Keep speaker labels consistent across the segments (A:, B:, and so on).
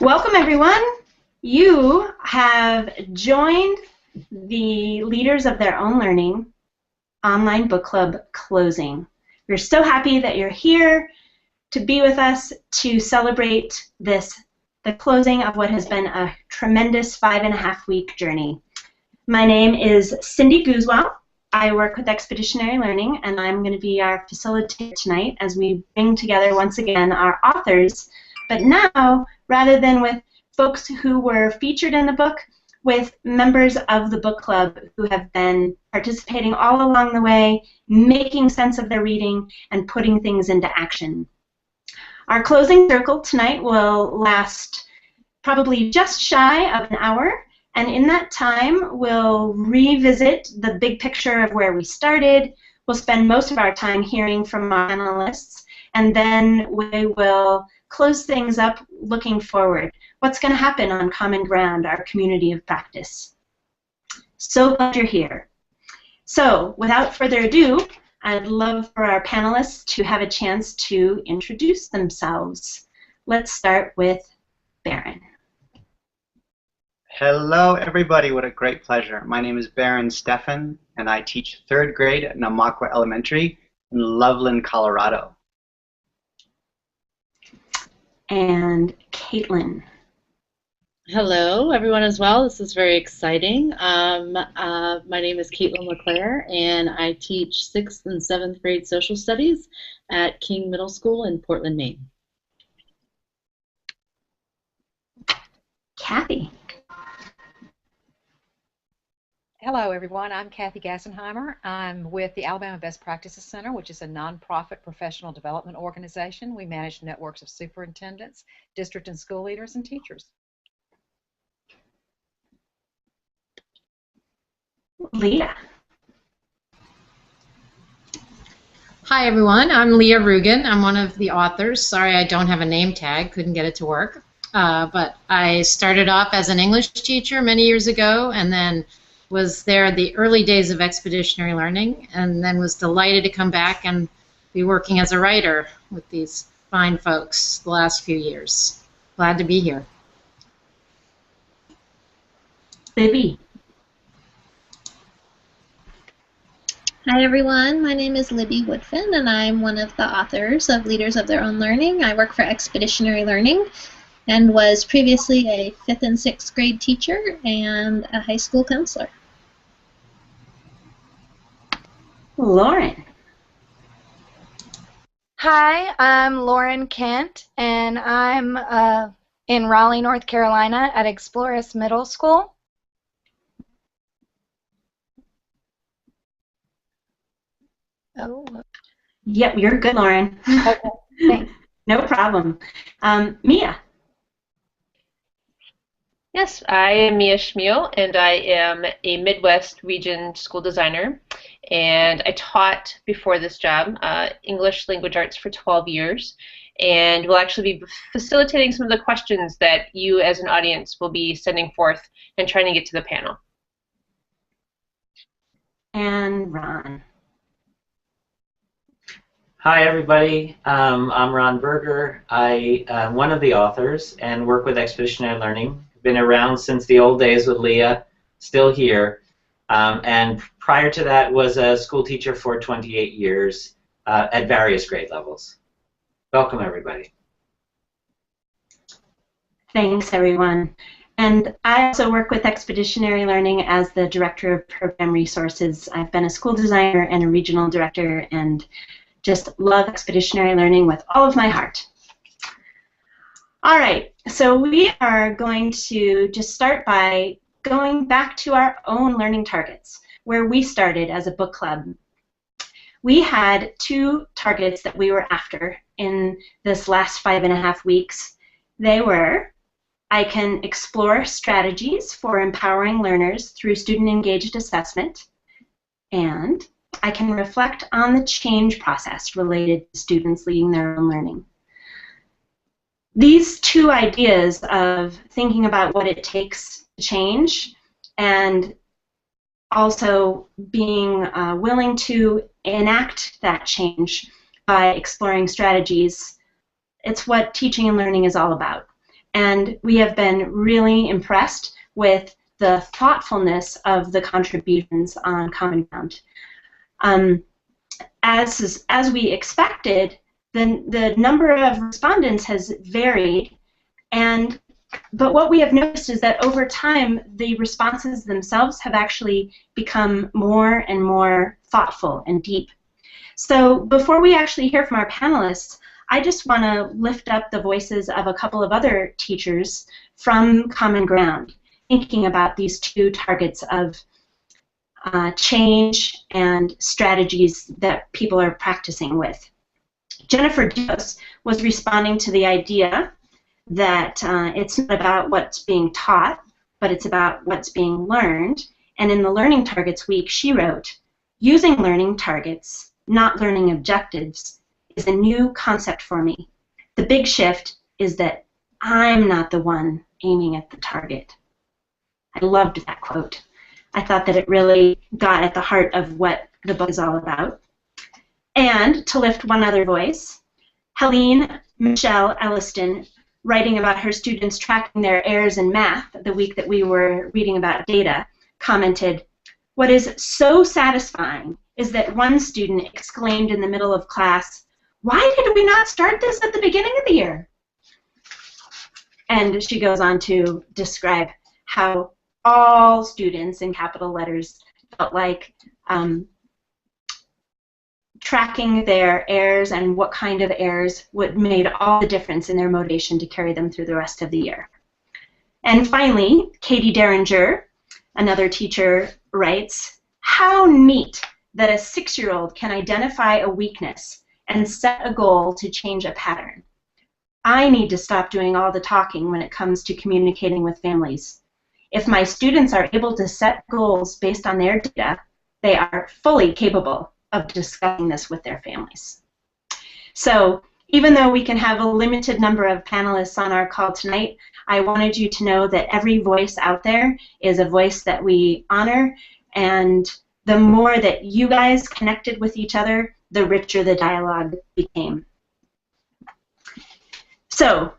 A: Welcome, everyone. You have joined the Leaders of Their Own Learning online book club closing. We're so happy that you're here to be with us to celebrate the closing of what has been a tremendous 5.5-week journey. My name is Cindy Guzwell. I work with Expeditionary Learning, and I'm going to be our facilitator tonight as we bring together once again our authors, but now, rather than with folks who were featured in the book, with members of the book club who have been participating all along the way, making sense of their reading, and putting things into action. Our closing circle tonight will last probably just shy of an hour, and in that time, we'll revisit the big picture of where we started. We'll spend most of our time hearing from our panelists, and then we will close things up looking forward. What's going to happen on Common Ground, our community of practice? So glad you're here. So, without further ado, I'd love for our panelists to have a chance to introduce themselves. Let's start with Baron.
B: Hello, everybody. What a great pleasure. My name is Baron Stefan, and I teach 3rd grade at Namaqua Elementary in Loveland, Colorado.
A: And Caitlin.
C: Hello, everyone as well. This is very exciting. My name is Caitlin LeClaire, and I teach 6th and 7th grade social studies at King Middle School in Portland, Maine.
A: Kathy.
D: Hello, everyone. I'm Kathy Gassenheimer. I'm with the Alabama Best Practices Center, which is a nonprofit professional development organization. We manage networks of superintendents, district and school leaders, and teachers.
A: Leah.
E: Hi, everyone. I'm Leah Rugen. I'm one of the authors. Sorry I don't have a name tag. Couldn't get it to work. But I started off as an English teacher many years ago, and then was there the early days of Expeditionary Learning, and then was delighted to come back and be working as a writer with these fine folks the last few years. Glad to be here.
A: Libby.
F: Hi everyone, my name is Libby Woodfin and I'm one of the authors of Leaders of Their Own Learning. I work for Expeditionary Learning and was previously a 5th and 6th grade teacher and a high school counselor.
A: Lauren.
G: Hi, I'm Lauren Kent, and I'm in Raleigh, North Carolina at Explorers Middle School. Oh.
A: Yep, you're good, Lauren.
G: Okay, thanks.
A: No problem. Mia.
H: Yes, I am Mia Schmiel, and I am a Midwest region school designer, and I taught before this job English language arts for 12 years, and will actually be facilitating some of the questions that you as an audience will be sending forth and trying to get to the panel.
A: And Ron.
I: Hi, everybody. I'm Ron Berger. I'm one of the authors and work with Expeditionary Learning. Been around since the old days with Leah, still here. And prior to that was a school teacher for 28 years at various grade levels. Welcome, everybody.
A: Thanks, everyone. And I also work with Expeditionary Learning as the Director of Program Resources. I've been a school designer and a regional director and just love Expeditionary Learning with all of my heart. All right, so we are going to just start by going back to our own learning targets, where we started as a book club. We had 2 targets that we were after in this last 5.5 weeks. They were, I can explore strategies for empowering learners through student-engaged assessment, and I can reflect on the change process related to students leading their own learning. These 2 ideas of thinking about what it takes to change and also being willing to enact that change by exploring strategies, it's what teaching and learning is all about. and we have been really impressed with the thoughtfulness of the contributions on Common Ground. As we expected, the number of respondents has varied, but what we have noticed is that over time, the responses themselves have actually become more and more thoughtful and deep. So before we actually hear from our panelists, I just want to lift up the voices of a couple of other teachers from Common Ground, thinking about these two targets of change and strategies that people are practicing with. Jennifer Dios was responding to the idea that it's not about what's being taught, but it's about what's being learned. And in the Learning Targets Week, she wrote, "Using learning targets, not learning objectives, is a new concept for me. The big shift is that I'm not the one aiming at the target." I loved that quote. I thought that it really got at the heart of what the book is all about. And to lift one other voice, Helene Michelle Elliston, writing about her students tracking their errors in math the week that we were reading about data, commented, "What is so satisfying is that one student exclaimed in the middle of class, 'Why did we not start this at the beginning of the year?'" And she goes on to describe how all students, in capital letters, felt like tracking their errors and what kind of errors made all the difference in their motivation to carry them through the rest of the year. And finally, Katie Derringer, another teacher, writes, "How neat that a 6-year-old can identify a weakness and set a goal to change a pattern. I need to stop doing all the talking when it comes to communicating with families. If my students are able to set goals based on their data, they are fully capable of discussing this with their families." So even though we can have a limited number of panelists on our call tonight, I wanted you to know that every voice out there is a voice that we honor, and the more that you guys connected with each other, the richer the dialogue became. So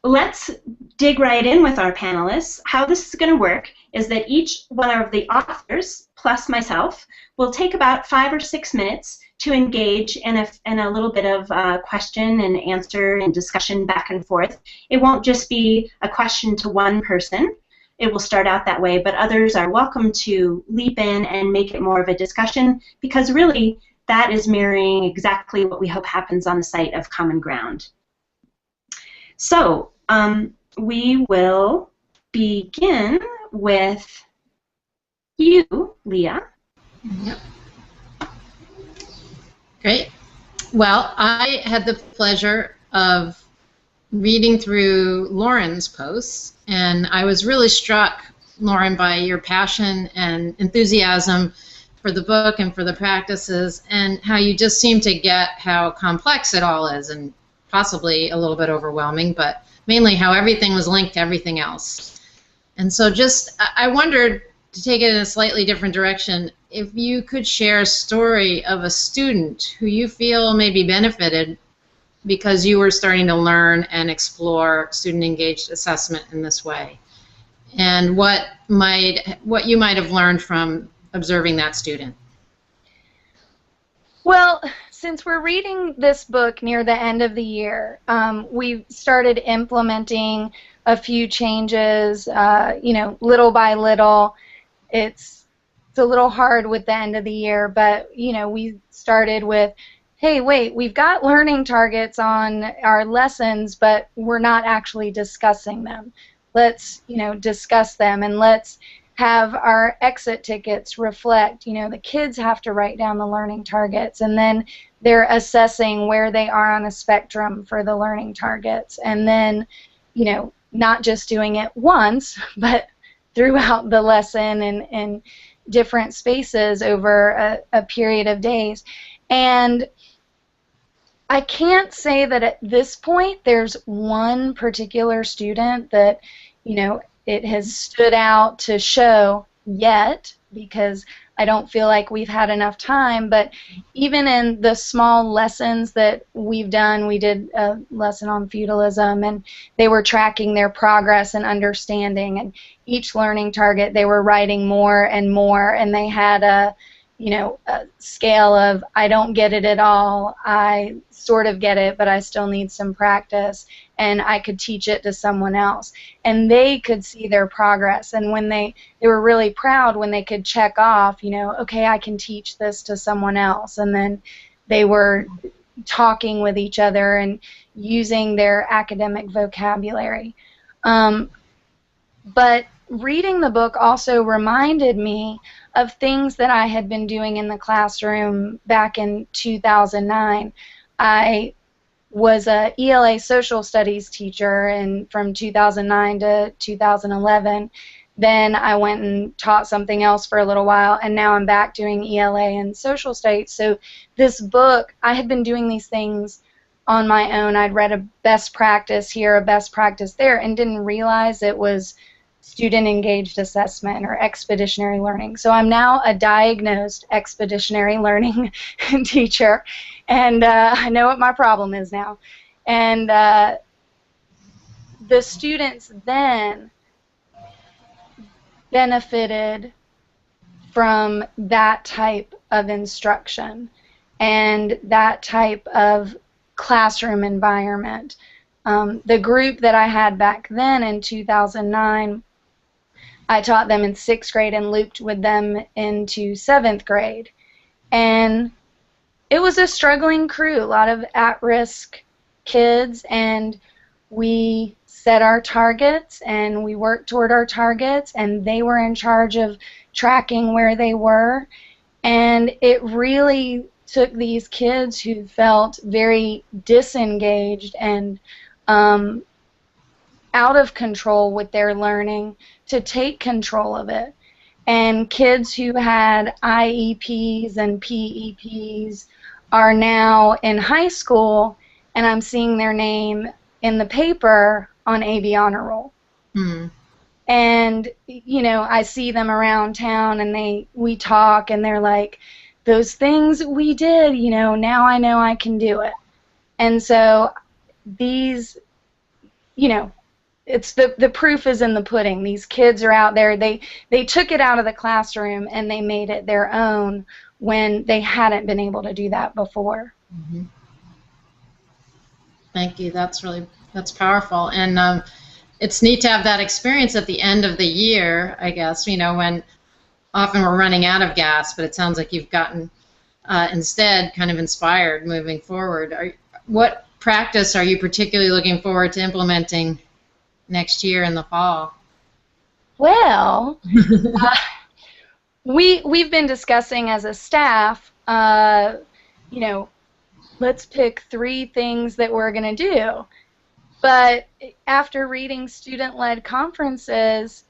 A: let's dig right in with our panelists. How this is going to work is that each one of the authors, plus myself, will take about 5 or 6 minutes to engage in a little bit of question and answer and discussion back and forth. It won't just be a question to one person. It will start out that way, but others are welcome to leap in and make it more of a discussion, because really that is mirroring exactly what we hope happens on the site of Common Ground. So we will begin with you, Leah.
E: Yep. Great. Well, I had the pleasure of reading through Lauren's posts, and I was really struck, Lauren, by your passion and enthusiasm for the book and for the practices, and how you just seem to get how complex it all is, and possibly a little bit overwhelming, but mainly how everything was linked to everything else. And so I wondered, to take it in a slightly different direction, if you could share a story of a student who you feel maybe benefited because you were starting to learn and explore student-engaged assessment in this way, and what you might have learned from observing that student.
G: Well, since we're reading this book near the end of the year, we started implementing a few changes, little by little. It's a little hard with the end of the year, but, we started with, hey, wait, we've got learning targets on our lessons, but we're not actually discussing them. Let's, discuss them, and let's have our exit tickets reflect, the kids have to write down the learning targets, and then they're assessing where they are on a spectrum for the learning targets, and then, not just doing it once, but throughout the lesson and different spaces over a period of days. And I can't say that at this point there's one particular student that, it has stood out to show yet, because I don't feel like we've had enough time, but even in the small lessons that we've done, we did a lesson on feudalism, and they were tracking their progress and understanding, and each learning target they were writing more and more, and they had a scale of I don't get it at all, I sort of get it, but I still need some practice, and I could teach it to someone else. And they could see their progress, and when they were really proud when they could check off, okay, I can teach this to someone else, and then they were talking with each other and using their academic vocabulary. But reading the book also reminded me of things that I had been doing in the classroom back in 2009. I was a ELA social studies teacher and from 2009 to 2011. Then I went and taught something else for a little while, and now I'm back doing ELA and social studies. So this book, I had been doing these things on my own. I'd read a best practice here, a best practice there, and didn't realize it was student engaged assessment or expeditionary learning. So I'm now a diagnosed expeditionary learning teacher, and I know what my problem is now. And the students then benefited from that type of instruction and that type of classroom environment. The group that I had back then in 2009, I taught them in 6th grade and looped with them into 7th grade. And it was a struggling crew, a lot of at-risk kids, and we set our targets and we worked toward our targets, and they were in charge of tracking where they were. And it really took these kids who felt very disengaged and out of control with their learning to take control of it. And kids who had IEPs and PEPs are now in high school, and I'm seeing their name in the paper on AB Honor Roll. And I see them around town, and we talk, and they're like, those things we did, now I know I can do it. And so these, it's the proof is in the pudding. These kids are out there. They took it out of the classroom and they made it their own when they hadn't been able to do that before.
E: Mm-hmm. Thank you. That's powerful. And it's neat to have that experience at the end of the year, I guess, when often we're running out of gas, but it sounds like you've gotten instead kind of inspired moving forward. What practice are you particularly looking forward to implementing next year in the fall?
G: Well, we've been discussing as a staff, let's pick 3 things that we're going to do. But after reading student-led conferences,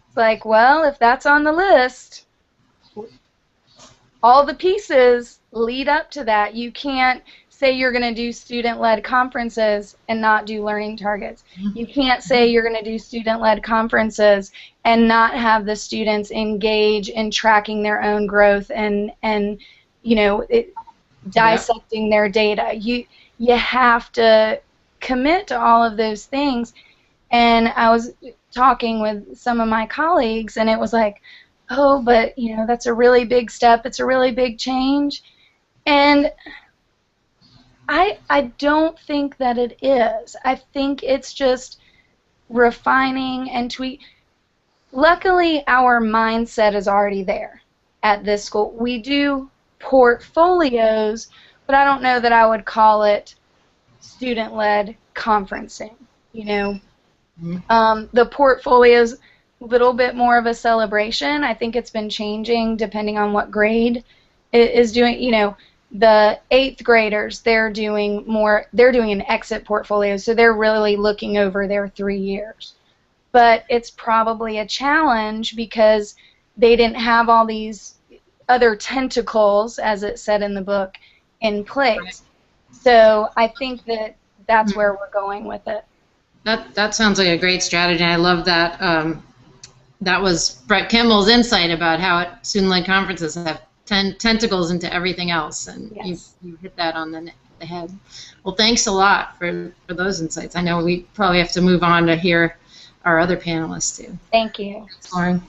G: it's like, well, if that's on the list, all the pieces lead up to that. You can't say you're going to do student-led conferences and not do learning targets. You can't say you're going to do student-led conferences and not have the students engage in tracking their own growth and dissecting their data. You have to commit to all of those things. And I was talking with some of my colleagues, and it was like, oh, but that's a really big step. It's a really big change. And I don't think that it is. I think it's just refining and tweak. Luckily, our mindset is already there at this school. We do portfolios, but I don't know that I would call it student-led conferencing. The portfolio's a little bit more of a celebration. I think it's been changing depending on what grade it is doing. The 8th graders, they're doing an exit portfolio, so they're really looking over their 3 years. But it's probably a challenge because they didn't have all these other tentacles, as it said in the book, in place. So I think that's where we're going with it.
E: That sounds like a great strategy. I love that that was Brett Kimball's insight about how student-led conferences have tentacles into everything else, and
A: Yes.
E: you hit that on the head. Well, thanks a lot for those insights. I know we probably have to move on to hear our other panelists too.
G: Thank you.
E: Thanks, Lauren.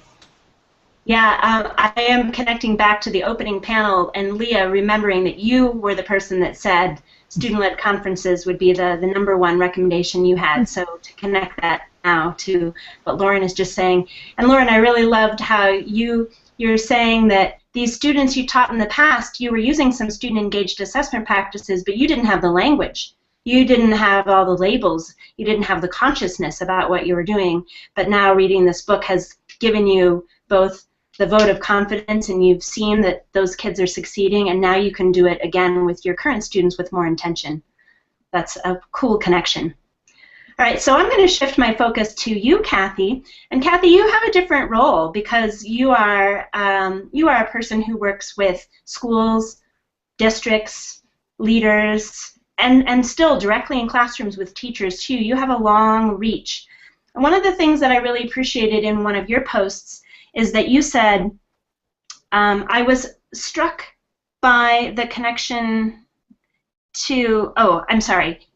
A: Yeah, I am connecting back to the opening panel, and Leah, remembering that you were the person that said student-led conferences would be the #1 recommendation you had, so to connect that now to what Lauren is just saying. And Lauren, I really loved how you're saying that these students you taught in the past, you were using some student-engaged assessment practices, but you didn't have the language. You didn't have all the labels. You didn't have the consciousness about what you were doing. But now reading this book has given you both the vote of confidence, and you've seen that those kids are succeeding, and now you can do it again with your current students with more intention. That's a cool connection. All right, so I'm going to shift my focus to you, Kathy. And Kathy, you have a different role because you are a person who works with schools, districts, leaders, and still directly in classrooms with teachers too. You have a long reach. And one of the things that I really appreciated in one of your posts is that you said, I was struck by the connection to,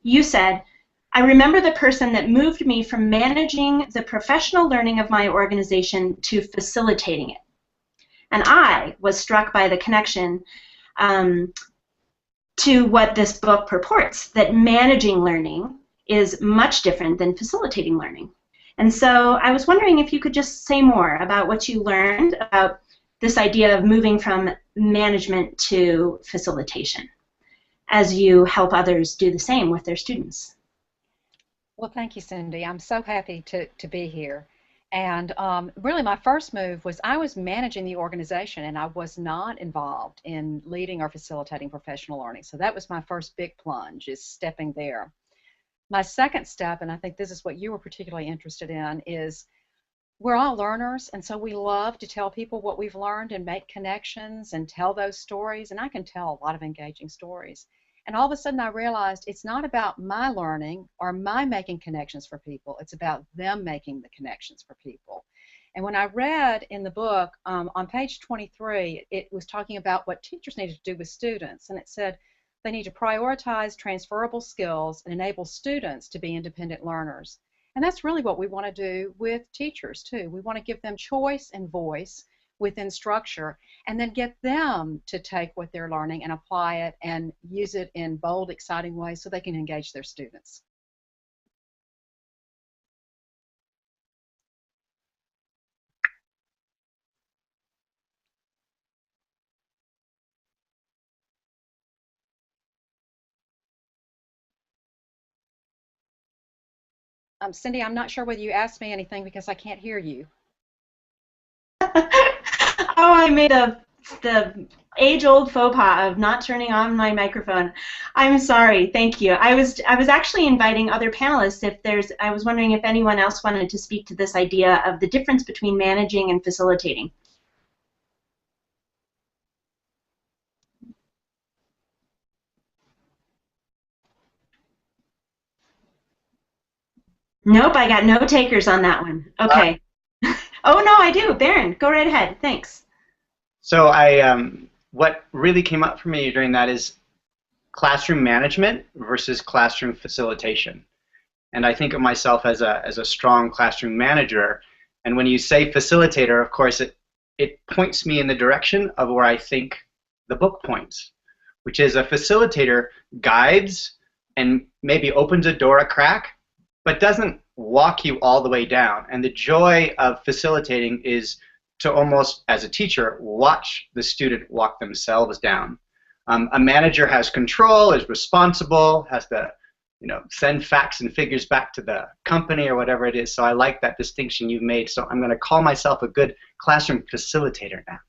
A: you said, I remember the person that moved me from managing the professional learning of my organization to facilitating it. And I was struck by the connection to what this book purports, that managing learning is much different than facilitating learning. And so I was wondering if you could just say more about what you learned about this idea of moving from management to facilitation as you help others do the same with their students.
D: Well, thank you, Cindy. I'm so happy to be here. And really my first move was I was managing the organization and I was not involved in leading or facilitating professional learning. So that was my first big plunge, is stepping there. My second step, and I think this is what you were particularly interested in, is we're all learners, and so we love to tell people what we've learned and make connections and tell those stories, and I can tell a lot of engaging stories. And all of a sudden I realized it's not about my learning or my making connections for people, it's about them making the connections for people. And when I read in the book, on page 23, it was talking about what teachers needed to do with students, and it said, they need to prioritize transferable skills and enable students to be independent learners. And that's really what we want to do with teachers, too. We want to give them choice and voice within structure, and then get them to take what they're learning and apply it and use it in bold, exciting ways so they can engage their students. Cindy, I'm not sure whether you asked me anything because I can't hear you.
A: Oh, I made the age-old faux pas of not turning on my microphone. I'm sorry. Thank you. I was actually inviting other panelists. I was wondering if anyone else wanted to speak to this idea of the difference between managing and facilitating. Nope, I got no takers on that one. Okay. Oh, no, I do. Baron, go right ahead. Thanks.
B: So what really came up for me during that is classroom management versus classroom facilitation. And I think of myself as a strong classroom manager. And when you say facilitator, of course, it points me in the direction of where I think the book points, which is a facilitator guides and maybe opens a door a crack, but doesn't walk you all the way down. And the joy of facilitating is to almost, as a teacher, watch the student walk themselves down. A manager has control, is responsible, has to send facts and figures back to the company or whatever it is. So I like that distinction you've made. So I'm going to call myself a good classroom facilitator now.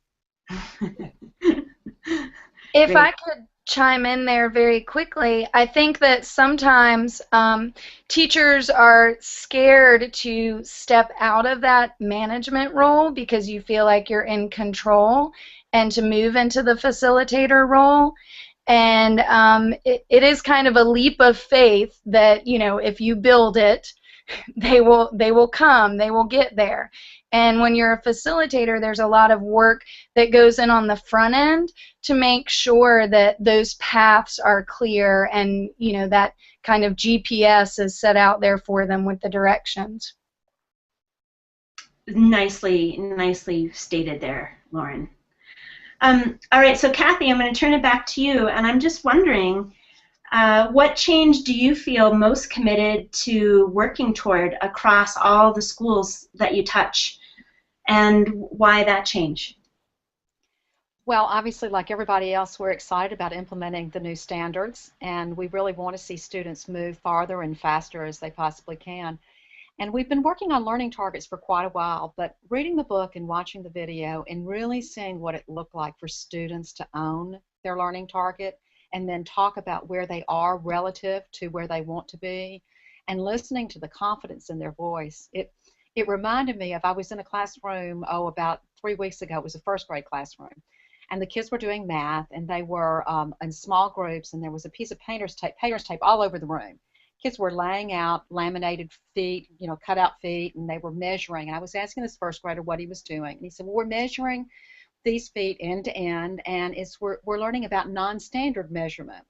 G: If I could chime in there very quickly, I think that sometimes teachers are scared to step out of that management role because you feel like you're in control, and to move into the facilitator role. And it is kind of a leap of faith that, if you build it, they will come, they will get there. And when you're a facilitator, there's a lot of work that goes in on the front end to make sure that those paths are clear and, you know, that kind of GPS is set out there for them with the directions.
A: Nicely stated there, Lauren. All right, so Kathy, I'm going to turn it back to you, and I'm just wondering, what change do you feel most committed to working toward across all the schools that you touch, and why that change?
D: Well, obviously, like everybody else, we're excited about implementing the new standards, and we really want to see students move farther and faster as they possibly can. And we've been working on learning targets for quite a while, but reading the book and watching the video and really seeing what it looked like for students to own their learning target and then talk about where they are relative to where they want to be and listening to the confidence in their voice. It reminded me of, I was in a classroom, about 3 weeks ago. It was a first grade classroom. And the kids were doing math, and they were in small groups, and there was a piece of painter's tape all over the room. Kids were laying out laminated feet, you know, cut out feet, and they were measuring. And I was asking this first grader what he was doing. And he said, well, we're measuring these feet end to end, and we're learning about non-standard measurement.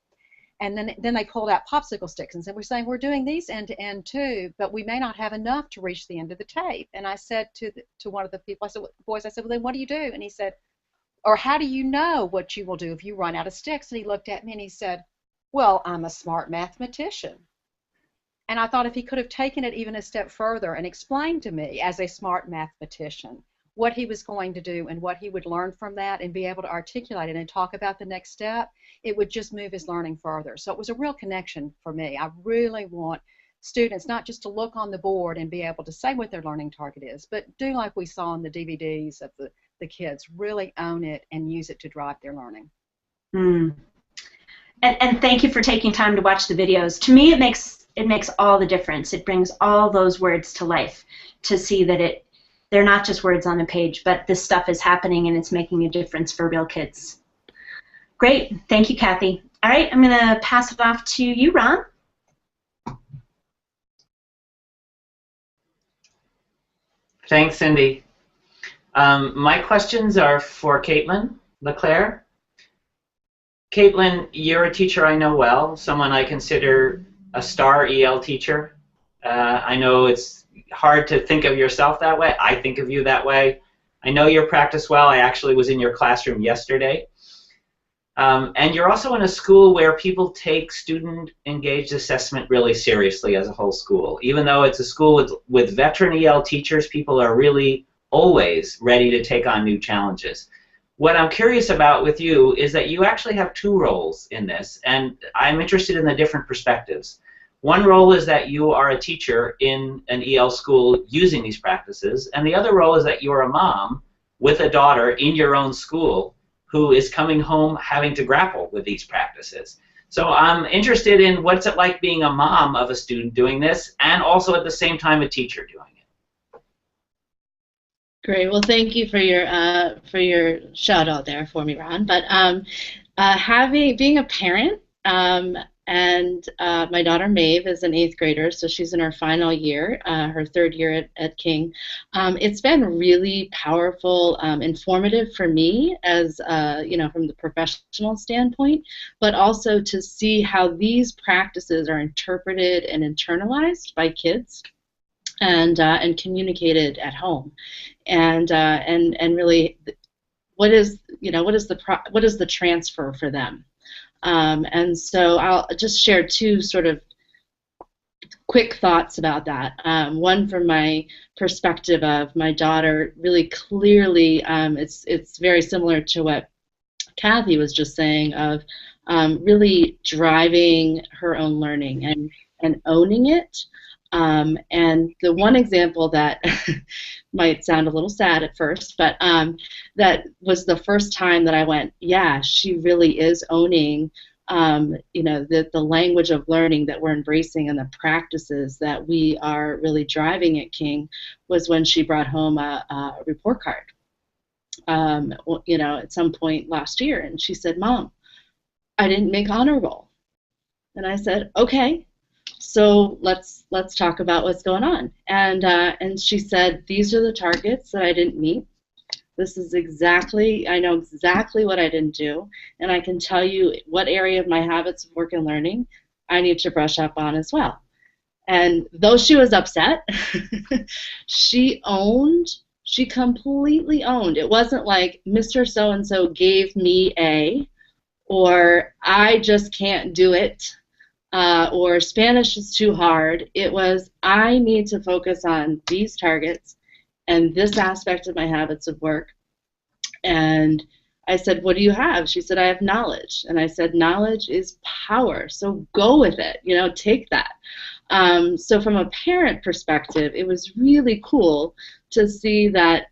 D: And then they pulled out popsicle sticks and said, we're saying we're doing these end to end too, but we may not have enough to reach the end of the tape. And I said to one of the people, I said, boys, I said, well, then what do you do? And he said, or how do you know what you will do if you run out of sticks? And he looked at me and he said, well, I'm a smart mathematician. And I thought if he could have taken it even a step further and explained to me as a smart mathematician what he was going to do and what he would learn from that and be able to articulate it and talk about the next step, it would just move his learning further. So it was a real connection for me. I really want students not just to look on the board and be able to say what their learning target is, but do like we saw in the DVDs of the kids, really own it and use it to drive their learning.
A: Mm. And thank you for taking time to watch the videos. To me, it makes all the difference. It brings all those words to life to see that they're not just words on a page, but this stuff is happening and it's making a difference for real kids. Great. Thank you, Kathy. All right, I'm going to pass it off to you, Ron.
I: Thanks, Cindy. My questions are for Caitlin LeClaire. Caitlin, you're a teacher I know well, someone I consider a star EL teacher. I know it's hard to think of yourself that way. I think of you that way. I know your practice well. I actually was in your classroom yesterday. And you're also in a school where people take student-engaged assessment really seriously as a whole school. Even though it's a school with veteran EL teachers, people are really always ready to take on new challenges. What I'm curious about with you is that you actually have two roles in this, and I'm interested in the different perspectives. One role is that you are a teacher in an EL school using these practices, and the other role is that you're a mom with a daughter in your own school who is coming home having to grapple with these practices. So I'm interested in what's it like being a mom of a student doing this, and also at the same time a teacher doing it.
C: Great. Well, thank you for your shout out there for me, Ron. But being a parent, and my daughter Maeve is an 8th grader, so she's in her final year, her 3rd year at King. It's been really powerful, informative for me as from the professional standpoint, but also to see how these practices are interpreted and internalized by kids. And communicated at home, and really, what is the transfer for them, and so I'll just share two sort of quick thoughts about that. One from my perspective of my daughter, really clearly, it's very similar to what Kathy was just saying of really driving her own learning and owning it. And the one example that might sound a little sad at first, but that was the first time that I went, yeah, she really is owning, the language of learning that we're embracing and the practices that we are really driving at King, was when she brought home a report card, at some point last year, and she said, Mom, I didn't make honor roll. And I said, okay. so let's talk about what's going on. And she said, these are the targets that I didn't meet. This is exactly, I know exactly what I didn't do, and I can tell you what area of my habits of work and learning I need to brush up on as well. And though she was upset, she completely owned. It wasn't like Mr. So-and-so gave me A, or I just can't do it, or Spanish is too hard. It was, I need to focus on these targets and this aspect of my habits of work. And I said, what do you have? She said, I have knowledge. And I said, knowledge is power, so go with it, take that. So from a parent perspective, it was really cool to see that,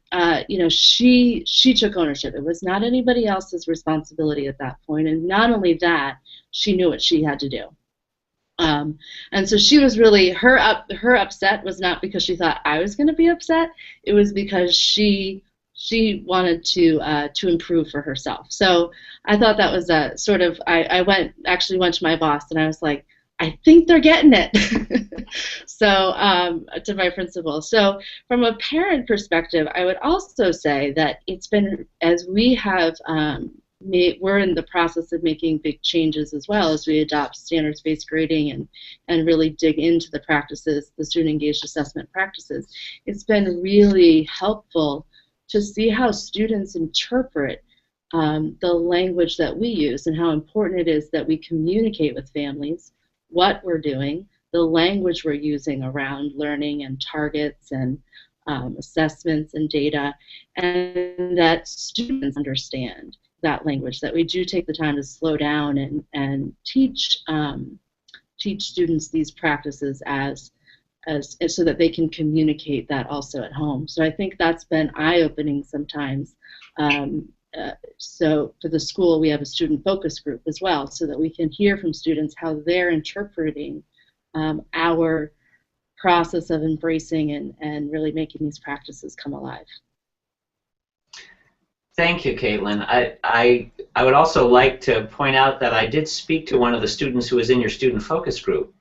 C: she took ownership. It was not anybody else's responsibility at that point. And not only that, she knew what she had to do. And so she was really, her upset was not because she thought I was going to be upset. It was because she wanted to improve for herself. So I thought that was a sort of, I went to my boss and I was like, I think they're getting it. So to my principal. So from a parent perspective, I would also say that it's been, as we have we're in the process of making big changes as well as we adopt standards-based grading and really dig into the practices, the student-engaged assessment practices. It's been really helpful to see how students interpret the language that we use and how important it is that we communicate with families what we're doing, the language we're using around learning and targets and assessments and data, and that students understand that language, that we do take the time to slow down and teach students these practices as so that they can communicate that also at home. So I think that's been eye-opening sometimes. So for the school, we have a student focus group as well, so that we can hear from students how they're interpreting our process of embracing and really making these practices come alive.
I: Thank you, Caitlin. I would also like to point out that I did speak to one of the students who was in your student focus group,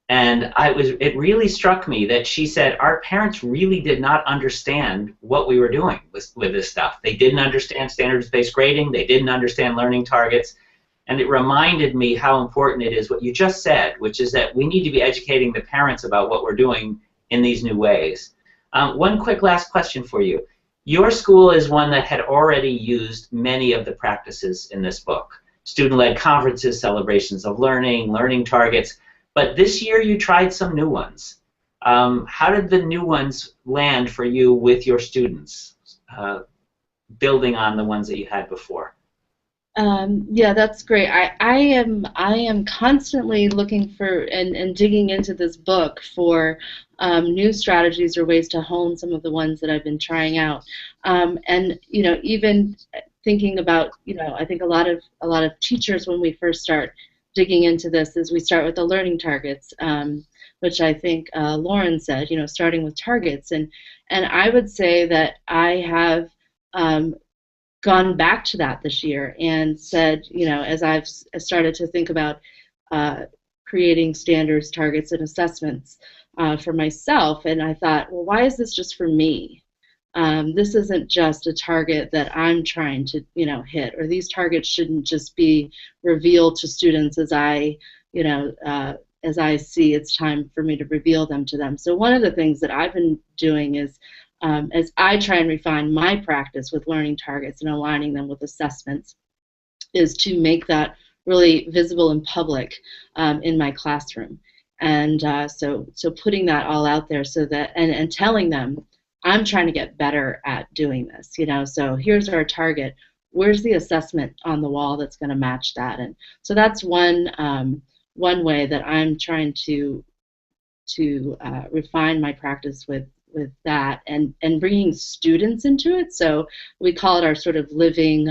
I: and it really struck me that she said our parents really did not understand what we were doing with this stuff. They didn't understand standards-based grading. They didn't understand learning targets. And it reminded me how important it is what you just said, which is that we need to be educating the parents about what we're doing in these new ways. One quick last question for you. Your school is one that had already used many of the practices in this book. Student-led conferences, celebrations of learning, learning targets. But this year you tried some new ones. How did the new ones land for you with your students, building on the ones that you had before?
C: Yeah, that's great. I am constantly looking for and digging into this book for new strategies or ways to hone some of the ones that I've been trying out. And even thinking about, I think a lot of teachers, when we first start digging into this, is we start with the learning targets, which I think Lauren said, starting with targets. And I would say that I have gone back to that this year and said, as I've started to think about creating standards, targets, and assessments for myself, and I thought, well, why is this just for me? This isn't just a target that I'm trying to, hit, or these targets shouldn't just be revealed to students as I see it's time for me to reveal them to them. So one of the things that I've been doing is, as I try and refine my practice with learning targets and aligning them with assessments, is to make that really visible and public in my classroom. And so putting that all out there so that, and telling them, I'm trying to get better at doing this, so here's our target. Where's the assessment on the wall that's going to match that? And so that's one way that I'm trying to refine my practice with that, and bringing students into it. So we call it our sort of living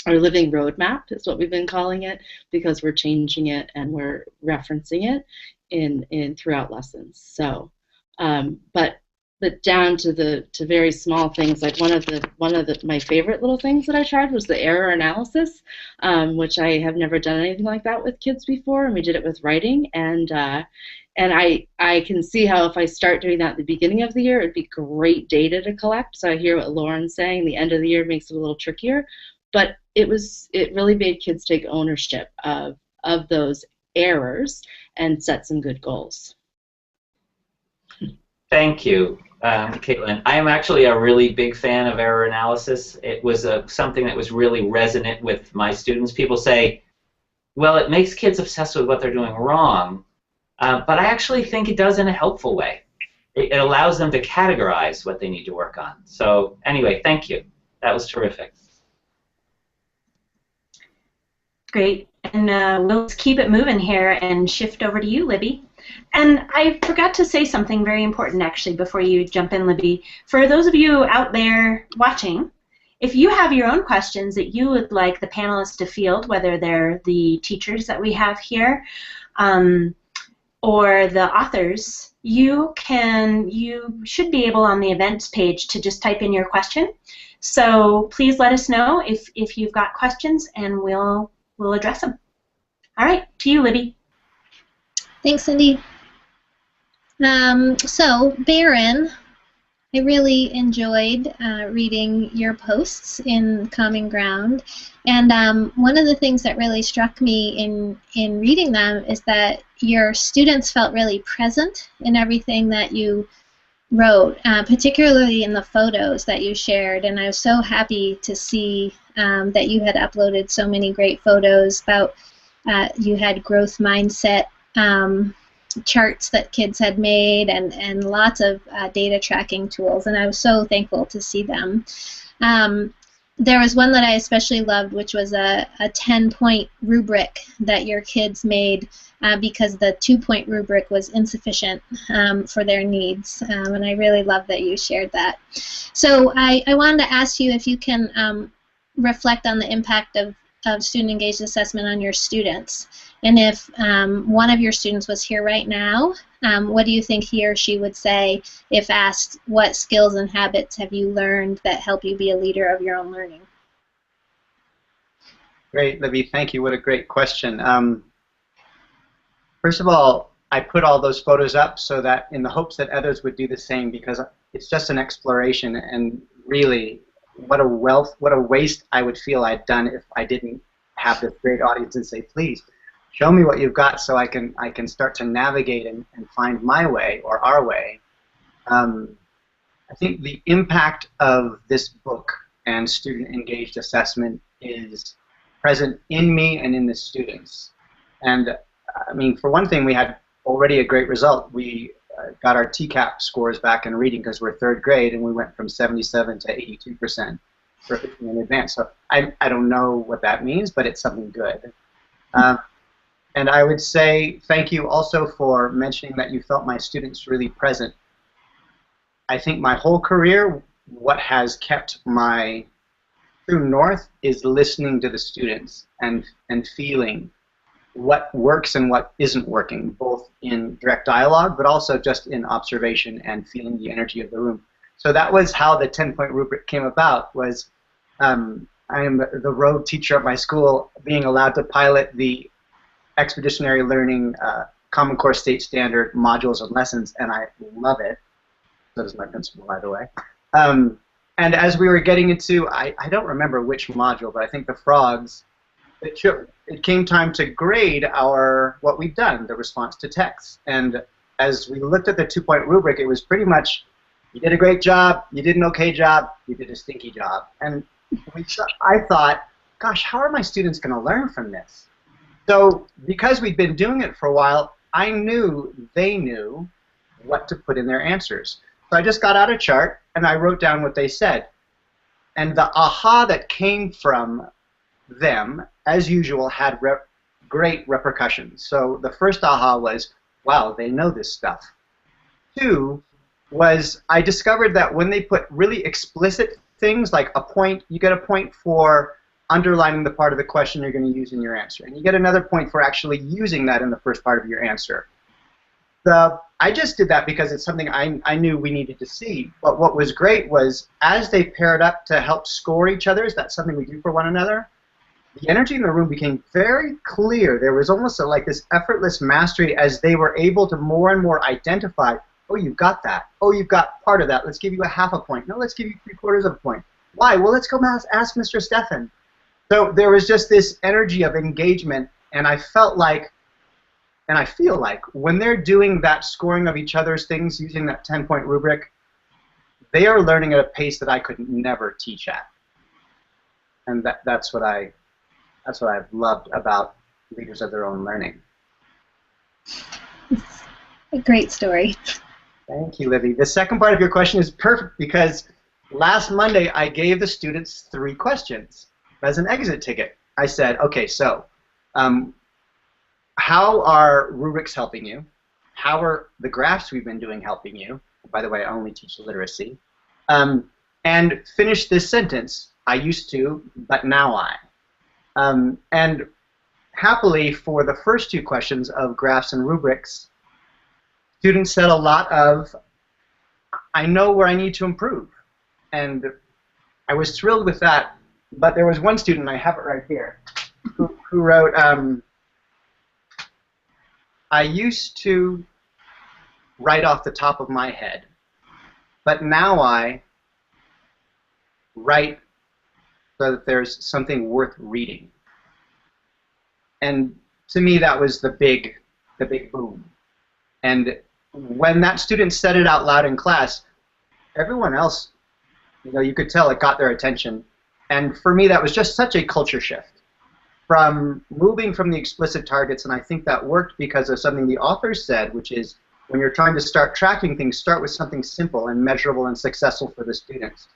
C: roadmap is what we've been calling it, because we're changing it and we're referencing it in throughout lessons. So, but but down to very small things. Like one of my favorite little things that I tried was the error analysis, which I have never done anything like that with kids before, and we did it with writing. And I can see how if I start doing that at the beginning of the year, it'd be great data to collect. So I hear what Lauren's saying. The end of the year makes it a little trickier, but it really made kids take ownership of those errors and set some good goals.
I: Thank you, Caitlin. I am actually a really big fan of error analysis. It was something that was really resonant with my students. People say, well, it makes kids obsessed with what they're doing wrong, but I actually think it does in a helpful way. It allows them to categorize what they need to work on. So anyway, thank you. That was terrific.
A: Great. And we'll just keep it moving here and shift over to you, Libby. And I forgot to say something very important, actually, before you jump in, Libby. For those of you out there watching, if you have your own questions that you would like the panelists to field, whether they're the teachers that we have here or the authors, you should be able on the events page to just type in your question. So please let us know if you've got questions, and we'll address them. All right, to you, Libby.
F: Thanks, Cindy. So, Barron, I really enjoyed reading your posts in Common Ground, and one of the things that really struck me in reading them is that your students felt really present in everything that you wrote, particularly in the photos that you shared, and I was so happy to see that you had uploaded so many great photos about you had growth mindset charts that kids had made, and lots of data tracking tools, and I was so thankful to see them. There was one that I especially loved, which was a 10-point rubric that your kids made because the 2-point rubric was insufficient for their needs, and I really love that you shared that. So I wanted to ask you if you can reflect on the impact of student engaged assessment on your students. And if one of your students was here right now, what do you think he or she would say if asked, what skills and habits have you learned that help you be a leader of your own learning?
B: Great, Libby, thank you. What a great question. First of all, I put all those photos up so that in the hopes that others would do the same, because it's just an exploration, and really, what a waste I would feel I'd done if I didn't have this great audience and say, please, show me what you've got so I can start to navigate and find my way or our way. I think the impact of this book and student engaged assessment is present in me and in the students. And I mean, for one thing, we had already a great result. We got our TCAP scores back in reading because we're third grade, and we went from 77 to 82% perfectly in advance. So I don't know what that means, but it's something good. And I would say thank you also for mentioning that you felt my students really present. I think my whole career, what has kept my true north is listening to the students and feeling what works and what isn't working, both in direct dialogue, but also just in observation and feeling the energy of the room. So that was how the 10-point rubric came about, was I am the road teacher at my school, being allowed to pilot the expeditionary learning Common Core State Standard modules and lessons, and I love it. So does my principal, by the way. And as we were getting into, I don't remember which module, but I think the frogs, it came time to grade what we've done, the response to text. And as we looked at the 2-point rubric, it was pretty much, you did a great job, you did an okay job, you did a stinky job. And I thought, gosh, how are my students going to learn from this? So because we'd been doing it for a while, I knew they knew what to put in their answers. So I just got out a chart and I wrote down what they said. And the aha that came from them, as usual, had great repercussions. So the first aha was, wow, they know this stuff. 2 was I discovered that when they put really explicit things like a point, you get a point for underlining the part of the question you're going to use in your answer. And you get another point for actually using that in the first part of your answer. I just did that because it's something I knew we needed to see. But what was great was as they paired up to help score each other, that's something we do for one another, the energy in the room became very clear. There was almost like this effortless mastery as they were able to more and more identify, oh, you've got that. Oh, you've got part of that. Let's give you a half a point. No, let's give you 3/4 of a point. Why? Well, let's go ask Mr. Stefan. So there was just this energy of engagement, and I felt like, and I feel like, when they're doing that scoring of each other's things using that 10-point rubric, they are learning at a pace that I could never teach at. And that's what I've loved about Leaders of Their Own Learning.
F: A great story.
B: Thank you, Libby. The second part of your question is perfect because last Monday I gave the students 3 questions as an exit ticket. I said, okay, so how are rubrics helping you? How are the graphs we've been doing helping you? By the way, I only teach literacy. And finish this sentence. I used to, but now I. And happily, for the first 2 questions of graphs and rubrics, students said a lot of, I know where I need to improve. And I was thrilled with that, but there was one student, I have it right here, who wrote, I used to write off the top of my head, but now I write so that there's something worth reading. And to me, that was the big boom. And when that student said it out loud in class, everyone else, you could tell it got their attention. And for me, that was just such a culture shift from moving from the explicit targets, and I think that worked because of something the authors said, which is when you're trying to start tracking things, start with something simple and measurable and successful for the students.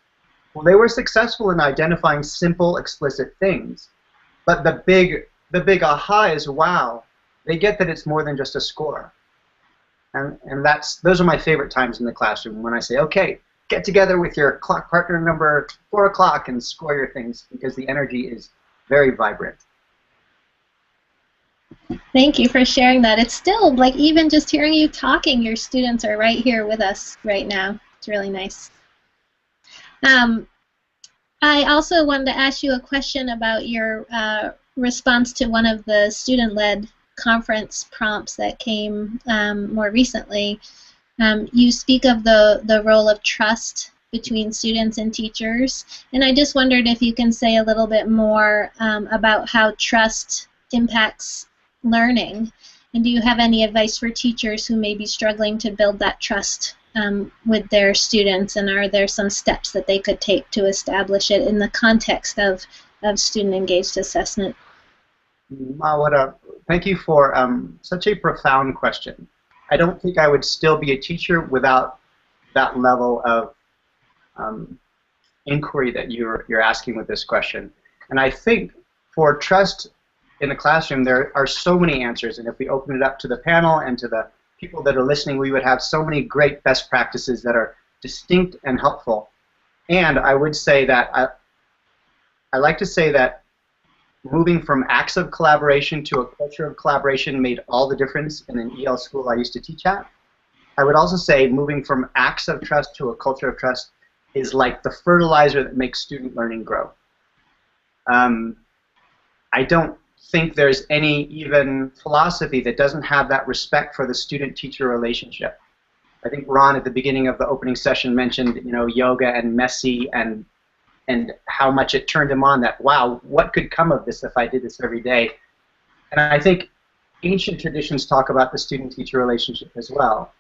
B: Well, they were successful in identifying simple, explicit things, but the big aha is, wow, they get that it's more than just a score. And those are my favorite times in the classroom when I say, okay, get together with your clock partner number 4 o'clock and score your things, because the energy is very vibrant.
F: Thank you for sharing that. It's still, like, even just hearing you talking, your students are right here with us right now. It's really nice. I also wanted to ask you a question about your response to one of the student-led conference prompts that came more recently. You speak of the role of trust between students and teachers, and I just wondered if you can say a little bit more about how trust impacts learning, and do you have any advice for teachers who may be struggling to build that trust with their students, and are there some steps that they could take to establish it in the context of student-engaged assessment?
B: Thank you for such a profound question. I don't think I would still be a teacher without that level of inquiry that you're asking with this question. And I think for trust in the classroom, there are so many answers, and if we open it up to the panel and to the people that are listening, we would have so many great best practices that are distinct and helpful. And I would say that I like to say that moving from acts of collaboration to a culture of collaboration made all the difference in an EL school I used to teach at. I would also say moving from acts of trust to a culture of trust is like the fertilizer that makes student learning grow. I don't think there's any even philosophy that doesn't have that respect for the student-teacher relationship. I think Ron at the beginning of the opening session mentioned, yoga and Messi and how much it turned him on, that, wow, what could come of this if I did this every day? And I think ancient traditions talk about the student-teacher relationship as well.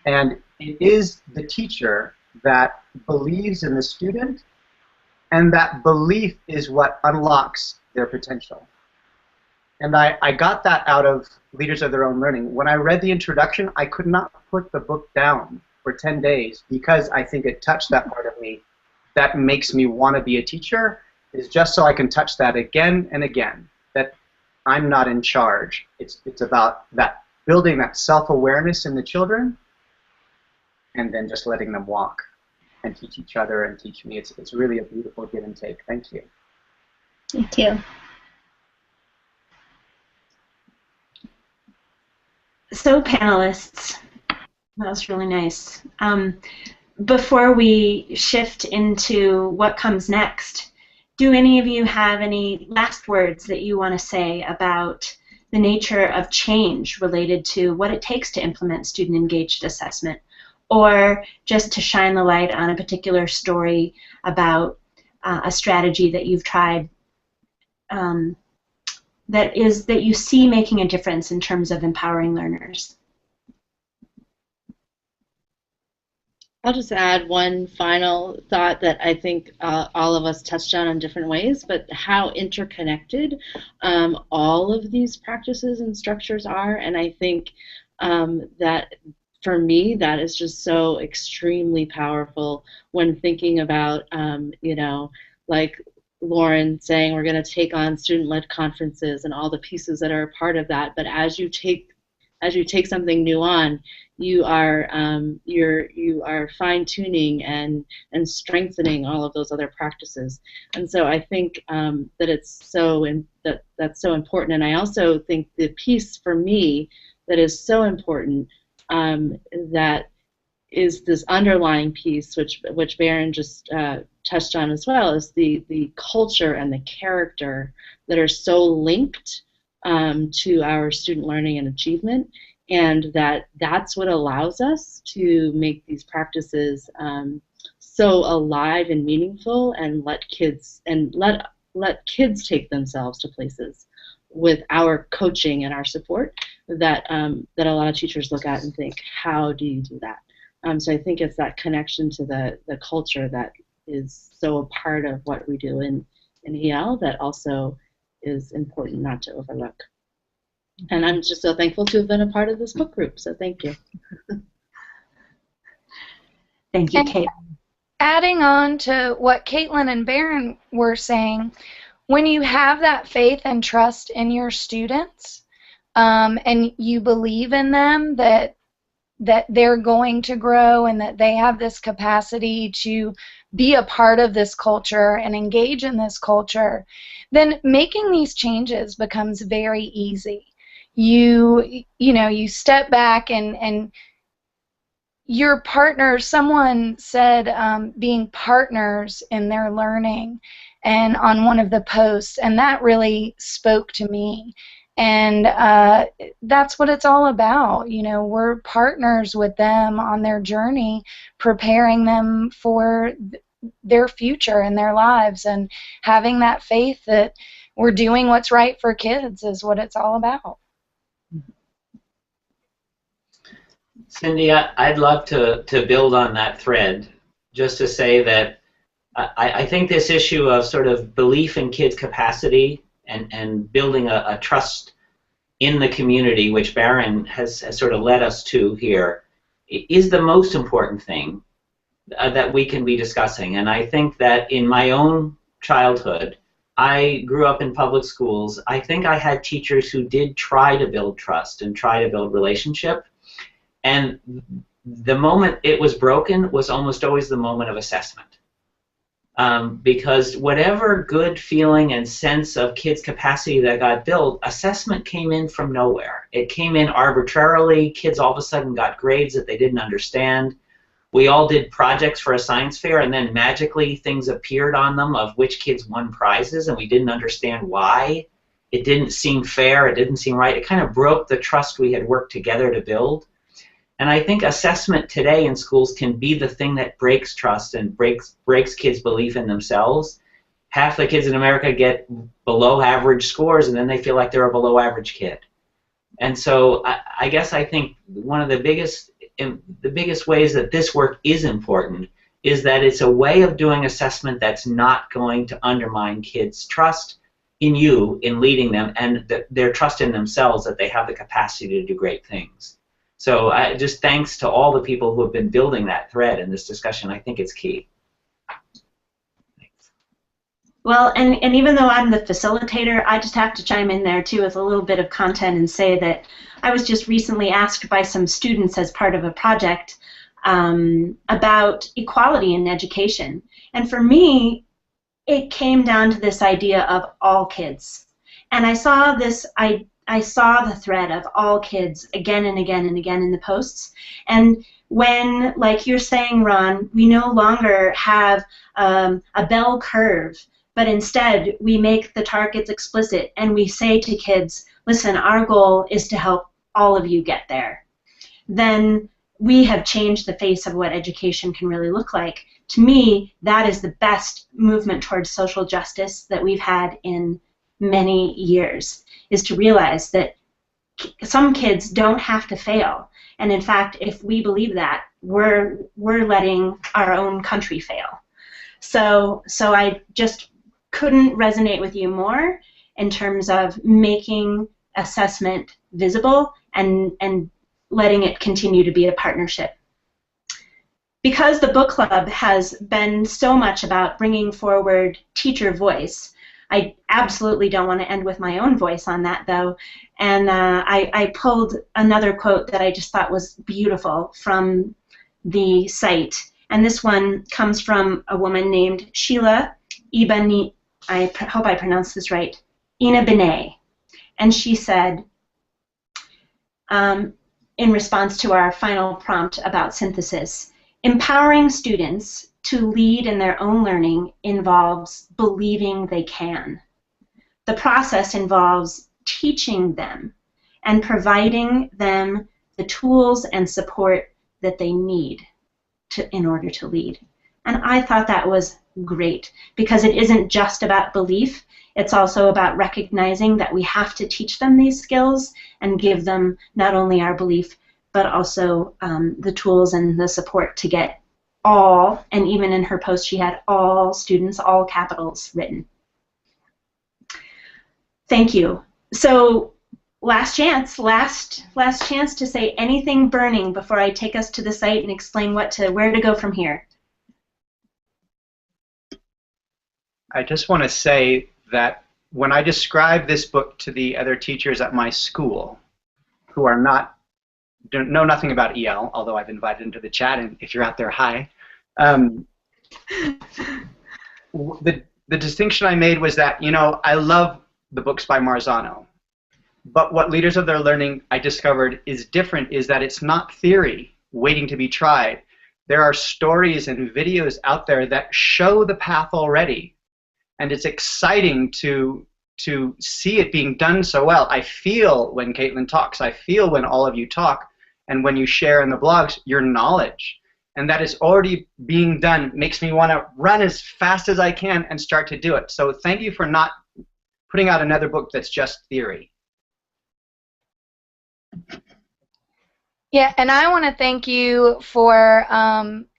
B: And it is the teacher that believes in the student, and that belief is what unlocks their potential. And I got that out of Leaders of Their Own Learning. When I read the introduction, I could not put the book down for 10 days because I think it touched that part of me that makes me want to be a teacher, is just so I can touch that again and again, that I'm not in charge. It's about that building that self-awareness in the children and then just letting them walk and teach each other and teach me. It's really a beautiful give and take. Thank you.
F: Thank you.
A: So panelists, That was really nice. Before we shift into what comes next, do any of you have any last words that you want to say about the nature of change related to what it takes to implement student-engaged assessment, or just to shine the light on a particular story about a strategy that you've tried that you see making a difference in terms of empowering learners?
C: I'll just add one final thought that I think all of us touched on in different ways, but how interconnected all of these practices and structures are, and I think that for me that is just so extremely powerful when thinking about, you know, like Lauren saying we're going to take on student-led conferences and all the pieces that are a part of that, but as you take something new on, you are fine-tuning and strengthening all of those other practices, and so I think that it's that's so important. And I also think the piece for me that is so important, that is this underlying piece, which Barron just touched on as well, is the culture and the character that are so linked to our student learning and achievement, and that's what allows us to make these practices so alive and meaningful, and let kids take themselves to places with our coaching and our support that that a lot of teachers look at and think, how do you do that? So I think it's that connection to the culture that is so a part of what we do in EL that also is important not to overlook. And I'm just so thankful to have been a part of this book group, so thank you.
A: Thank you, Kate.
G: Adding on to what Caitlin and Barron were saying, when you have that faith and trust in your students, and you believe in them that they're going to grow and that they have this capacity to be a part of this culture and engage in this culture, then making these changes becomes very easy. You step back and your partners, someone said being partners in their learning and on one of the posts, and that really spoke to me. And that's what it's all about. You know, we're partners with them on their journey, preparing them for their future and their lives, and having that faith that we're doing what's right for kids is what it's all about.
I: Cindy, I'd love to build on that thread, just to say that I think this issue of sort of belief in kids' capacity and building a trust in the community, which Barron has sort of led us to here, is the most important thing that we can be discussing. And I think that in my own childhood, I grew up in public schools. I think I had teachers who did try to build trust and try to build relationship. And the moment it was broken was almost always the moment of assessment. Because whatever good feeling and sense of kids' capacity that got built, assessment came in from nowhere. It came in arbitrarily. Kids all of a sudden got grades that they didn't understand. We all did projects for a science fair, and then magically things appeared on them of which kids won prizes, and we didn't understand why. It didn't seem fair. It didn't seem right. It kind of broke the trust we had worked together to build. And I think assessment today in schools can be the thing that breaks trust and breaks kids' belief in themselves. Half the kids in America get below average scores, and then they feel like they're a below average kid. And so I guess I think one of the biggest ways that this work is important is that it's a way of doing assessment that's not going to undermine kids' trust in you, in leading them, and their trust in themselves that they have the capacity to do great things. So just thanks to all the people who have been building that thread in this discussion. I think it's key. Thanks.
A: Well, and even though I'm the facilitator, I just have to chime in there too with a little bit of content and say that I was just recently asked by some students as part of a project about equality in education. And for me, it came down to this idea of all kids. And I saw this I saw the thread of all kids again and again and again in the posts. And when, like you're saying, Ron, we no longer have a bell curve, but instead we make the targets explicit and we say to kids, listen, our goal is to help all of you get there, then we have changed the face of what education can really look like. To me, that is the best movement towards social justice that we've had in many years, is to realize that some kids don't have to fail. And in fact, if we believe that, we're letting our own country fail. So I just couldn't resonate with you more in terms of making assessment visible and letting it continue to be a partnership. Because the book club has been so much about bringing forward teacher voice, I absolutely don't want to end with my own voice on that, though. And I pulled another quote that I just thought was beautiful from the site. And this one comes from a woman named Sheila Ibani, I hope I pronounced this right, Ina Benet. And she said, in response to our final prompt about synthesis, empowering students to lead in their own learning involves believing they can. The process involves teaching them and providing them the tools and support that they need in order to lead. And I thought that was great, because it isn't just about belief, it's also about recognizing that we have to teach them these skills and give them not only our belief, but also the tools and the support to get all, and even in her post she had all students, all capitals written. Thank you. So last chance to say anything burning before I take us to the site and explain where to go from here.
B: I just want to say that when I describe this book to the other teachers at my school who are know nothing about EL, although I've invited them to the chat, and if you're out there, hi. The distinction I made was that, you know, I love the books by Marzano, but what Leaders of Their Learning I discovered is different, is that it's not theory waiting to be tried. There are stories and videos out there that show the path already, and it's exciting to see it being done so well. I feel when Caitlin talks, I feel when all of you talk, and when you share in the blogs your knowledge, and that is already being done makes me want to run as fast as I can and start to do it. So thank you for not putting out another book that's just theory.
G: Yeah, and I want to thank you for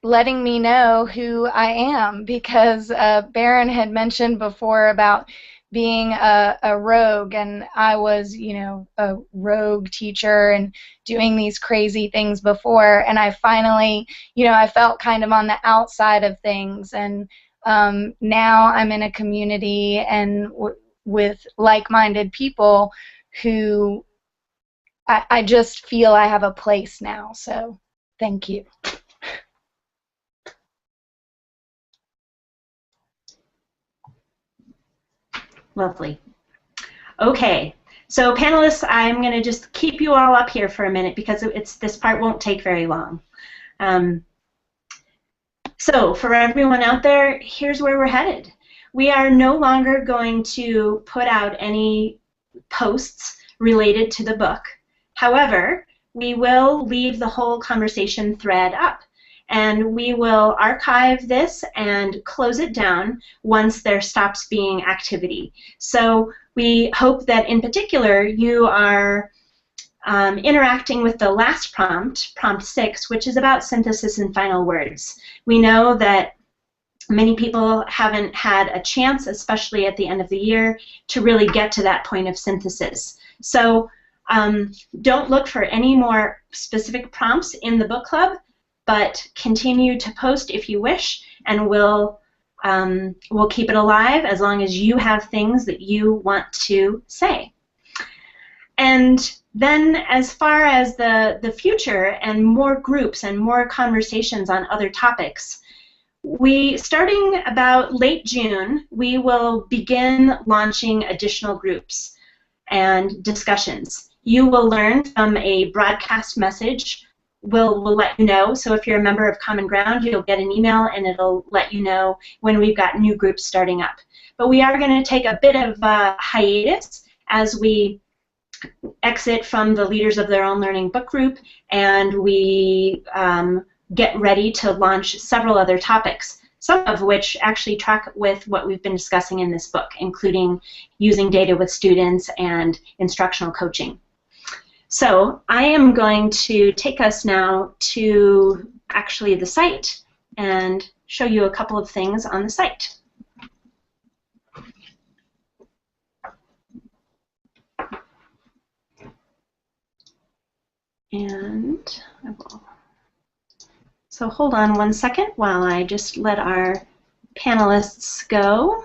G: letting me know who I am, because Barron had mentioned before about being a rogue, and I was, you know, a rogue teacher and doing these crazy things before, and I finally, you know, I felt kind of on the outside of things, and now I'm in a community and with like-minded people who I just feel I have a place now, so thank you.
A: Lovely. Okay, so panelists, I'm going to just keep you all up here for a minute because this part won't take very long. So for everyone out there, here's where we're headed. We are no longer going to put out any posts related to the book. However, we will leave the whole conversation thread up, and we will archive this and close it down once there stops being activity. So we hope that in particular you are interacting with the last prompt, prompt 6, which is about synthesis and final words. We know that many people haven't had a chance, especially at the end of the year, to really get to that point of synthesis. So don't look for any more specific prompts in the book club, but continue to post if you wish, and we'll keep it alive as long as you have things that you want to say. And then as far as the future and more groups and more conversations on other topics, starting about late June, we will begin launching additional groups. and discussions. You will learn from a broadcast message. We'll let you know. So if you're a member of Common Ground, you'll get an email and it'll let you know when we've got new groups starting up. But we are going to take a bit of hiatus as we exit from the Leaders of Their Own Learning book group, and we get ready to launch several other topics, some of which actually track with what we've been discussing in this book, including using data with students and instructional coaching. So I am going to take us now to actually the site and show you a couple of things on the site. And I will. So hold on one second while I just let our panelists go.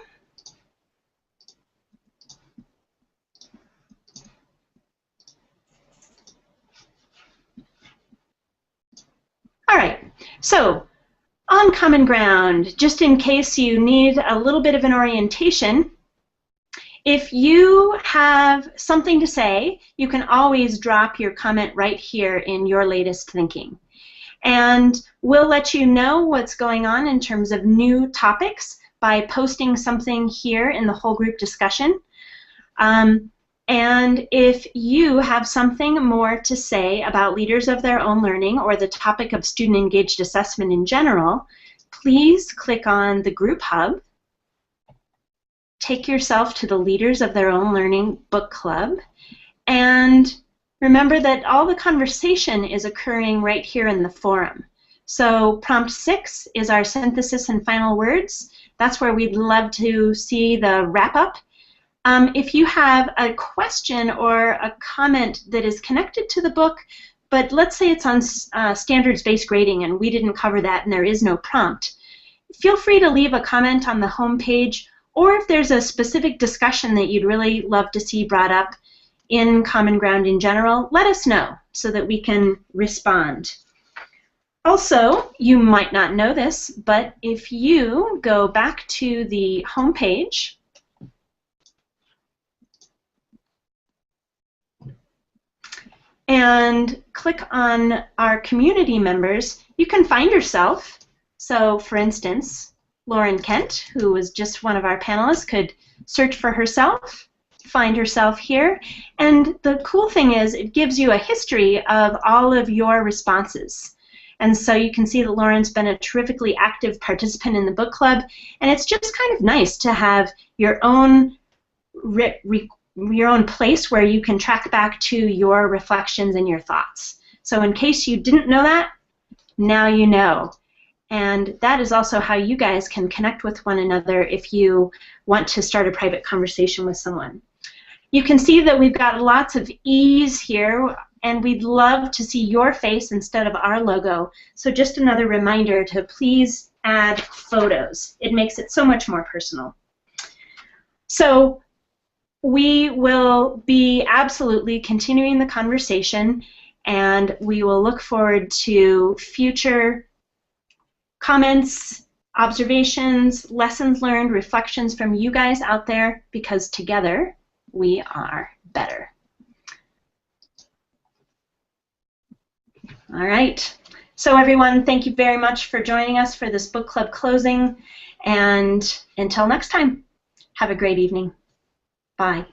A: All right, so on Common Ground, just in case you need a little bit of an orientation, if you have something to say, you can always drop your comment right here in Your Latest Thinking. And we'll let you know what's going on in terms of new topics by posting something here in the whole group discussion. And if you have something more to say about Leaders of Their Own Learning or the topic of student engaged assessment in general, please click on the Group Hub. Take yourself to the Leaders of Their Own Learning book club, and remember that all the conversation is occurring right here in the forum. So prompt 6 is our synthesis and final words. That's where we'd love to see the wrap-up. If you have a question or a comment that is connected to the book, but let's say it's on standards-based grading and we didn't cover that and there is no prompt, feel free to leave a comment on the home page, or if there's a specific discussion that you'd really love to see brought up in Common Ground in general, let us know so that we can respond. Also, you might not know this, but if you go back to the home page and click on our community members, you can find yourself. So, for instance, Lauren Kent, who was just one of our panelists, could search for herself, find herself here, and the cool thing is it gives you a history of all of your responses. And so you can see that Lauren's been a terrifically active participant in the book club, and it's just kind of nice to have your own place where you can track back to your reflections and your thoughts. So in case you didn't know that, now you know. And that is also how you guys can connect with one another if you want to start a private conversation with someone. You can see that we've got lots of E's here, and we'd love to see your face instead of our logo. So just another reminder to please add photos. It makes it so much more personal. So we will be absolutely continuing the conversation, and we will look forward to future comments, observations, lessons learned, reflections from you guys out there, because together we are better. All right. So everyone, thank you very much for joining us for this book club closing, and until next time, have a great evening. Bye.